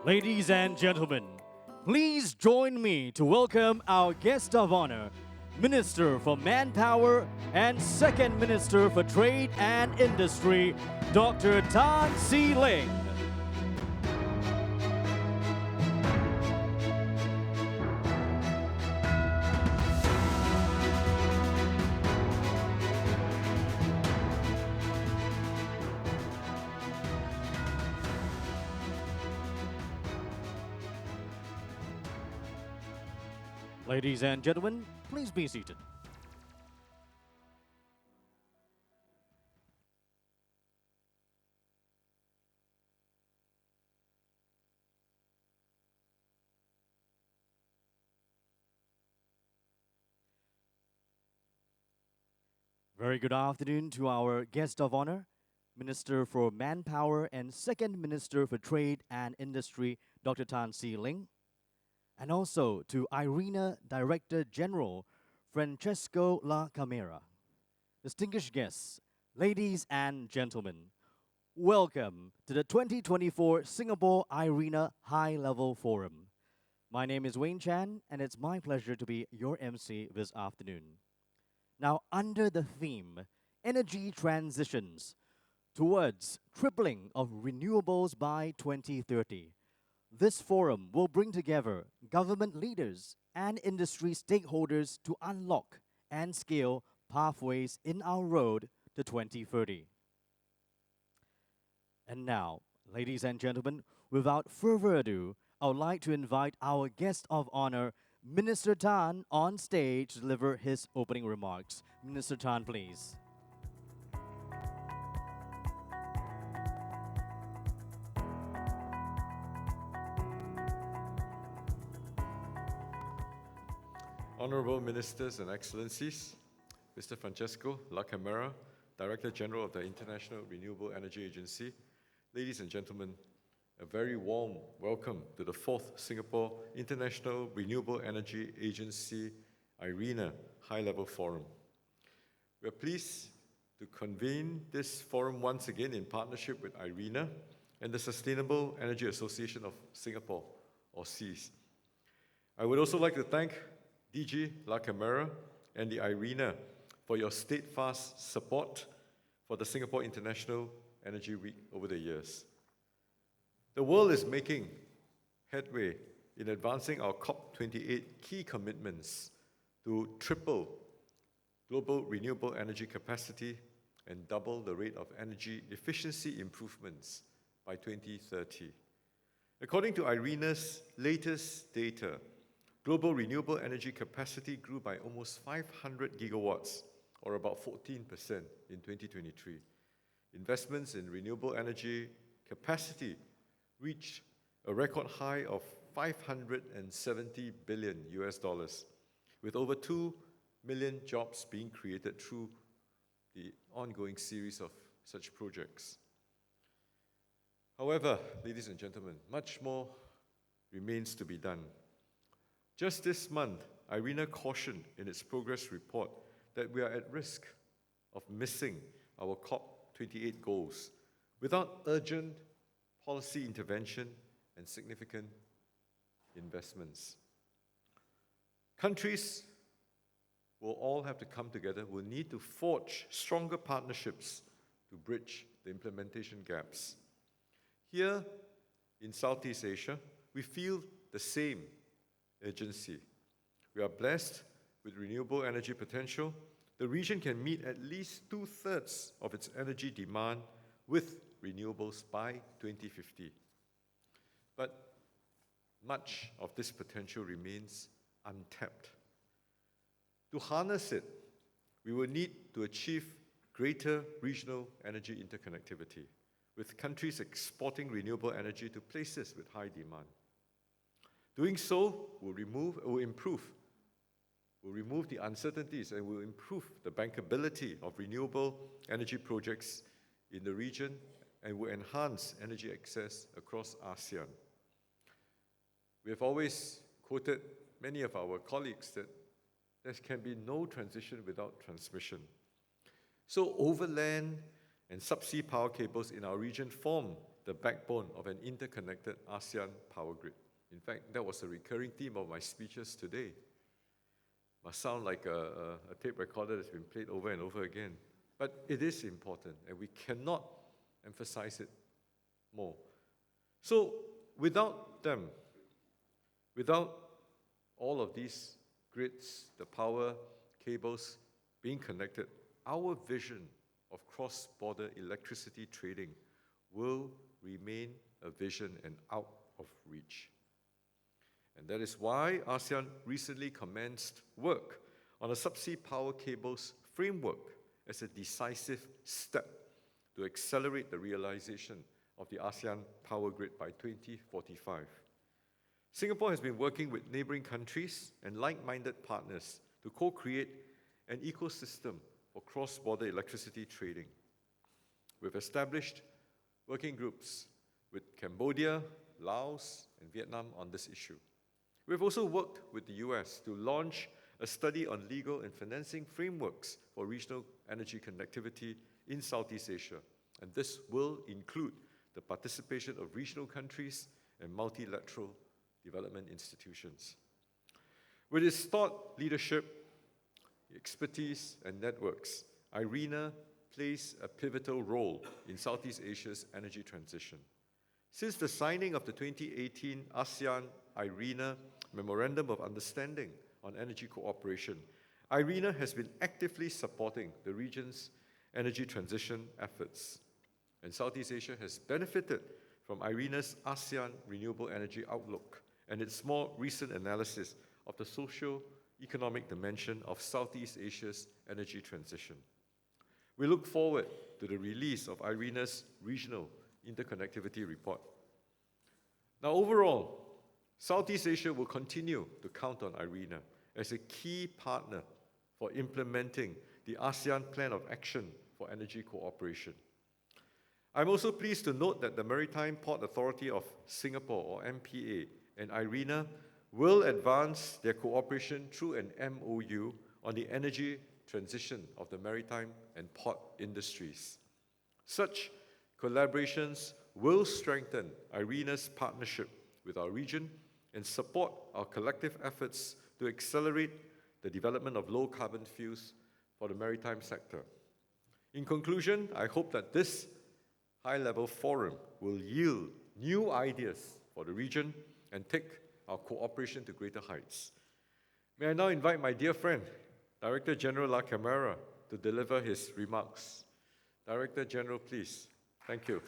Ladies and gentlemen, please join me to welcome our guest of honor, Minister for Manpower and Second Minister for Trade and Industry, Dr. Tan See Leng. Ladies and gentlemen, please be seated. Very good afternoon to our guest of honor, Minister for Manpower and Second Minister for Trade and Industry, Dr. Tan See Leng, and also to IRENA Director General, Francesco La Camera. Distinguished guests, ladies and gentlemen, welcome to the 2024 Singapore-IRENA High Level Forum. My name is Wayne Chan, and it's my pleasure to be your MC this afternoon. Now, under the theme, Energy Transitions towards Tripling of Renewables by 2030, this forum will bring together government leaders and industry stakeholders to unlock and scale pathways in our road to 2030. And now, ladies and gentlemen, without further ado, I would like to invite our guest of honor, Minister Tan, on stage to deliver his opening remarks. Minister Tan, please. Honorable Ministers and Excellencies, Mr. Francesco La Camera, Director General of the International Renewable Energy Agency, ladies and gentlemen, a very warm welcome to the 4th Singapore International Renewable Energy Agency IRENA High-Level Forum. We are pleased to convene this forum once again in partnership with IRENA and the Sustainable Energy Association of Singapore, or SEAS. I would also like to thank DG La Camera and the IRENA for your steadfast support for the Singapore International Energy Week over the years. The world is making headway in advancing our COP28 key commitments to triple global renewable energy capacity and double the rate of energy efficiency improvements by 2030. According to IRENA's latest data, global renewable energy capacity grew by almost 500 gigawatts, or about 14% in 2023. Investments in renewable energy capacity reached a record high of $570 billion US dollars, with over 2 million jobs being created through the ongoing series of such projects. However, ladies and gentlemen, much more remains to be done. Just this month, IRENA cautioned in its progress report that we are at risk of missing our COP28 goals without urgent policy intervention and significant investments. Countries will all have to come together, will need to forge stronger partnerships to bridge the implementation gaps. Here in Southeast Asia, we feel the same urgency. We are blessed with renewable energy potential. The region can meet at least 2/3 of its energy demand with renewables by 2050. But much of this potential remains untapped. To harness it, we will need to achieve greater regional energy interconnectivity, with countries exporting renewable energy to places with high demand. Doing so will remove the uncertainties and will improve the bankability of renewable energy projects in the region and will enhance energy access across ASEAN. We have always quoted many of our colleagues that there can be no transition without transmission. So overland and subsea power cables in our region form the backbone of an interconnected ASEAN power grid. In fact, that was a recurring theme of my speeches today. Must sound like a tape recorder that's been played over and over again. But it is important, and we cannot emphasize it more. So without them, without all of these grids, the power cables being connected, our vision of cross-border electricity trading will remain a vision and out of reach. And that is why ASEAN recently commenced work on a subsea power cables framework as a decisive step to accelerate the realization of the ASEAN power grid by 2045. Singapore has been working with neighboring countries and like-minded partners to co-create an ecosystem for cross-border electricity trading. We've established working groups with Cambodia, Laos, and Vietnam on this issue. We've also worked with the US to launch a study on legal and financing frameworks for regional energy connectivity in Southeast Asia. And this will include the participation of regional countries and multilateral development institutions. With its thought leadership, expertise, and networks, IRENA plays a pivotal role in Southeast Asia's energy transition. Since the signing of the 2018 ASEAN-IRENA Memorandum of Understanding on Energy Cooperation, IRENA has been actively supporting the region's energy transition efforts. And Southeast Asia has benefited from IRENA's ASEAN Renewable Energy Outlook and its more recent analysis of the socio-economic dimension of Southeast Asia's energy transition. We look forward to the release of IRENA's Regional Interconnectivity Report. Now, overall, Southeast Asia will continue to count on IRENA as a key partner for implementing the ASEAN Plan of Action for Energy Cooperation. I'm also pleased to note that the Maritime Port Authority of Singapore, or MPA, and IRENA will advance their cooperation through an MOU on the energy transition of the maritime and port industries. Such collaborations will strengthen IRENA's partnership with our region and support our collective efforts to accelerate the development of low-carbon fuels for the maritime sector. In conclusion, I hope that this high-level forum will yield new ideas for the region and take our cooperation to greater heights. May I now invite my dear friend, Director General La Camera, to deliver his remarks. Director General, please. Thank you.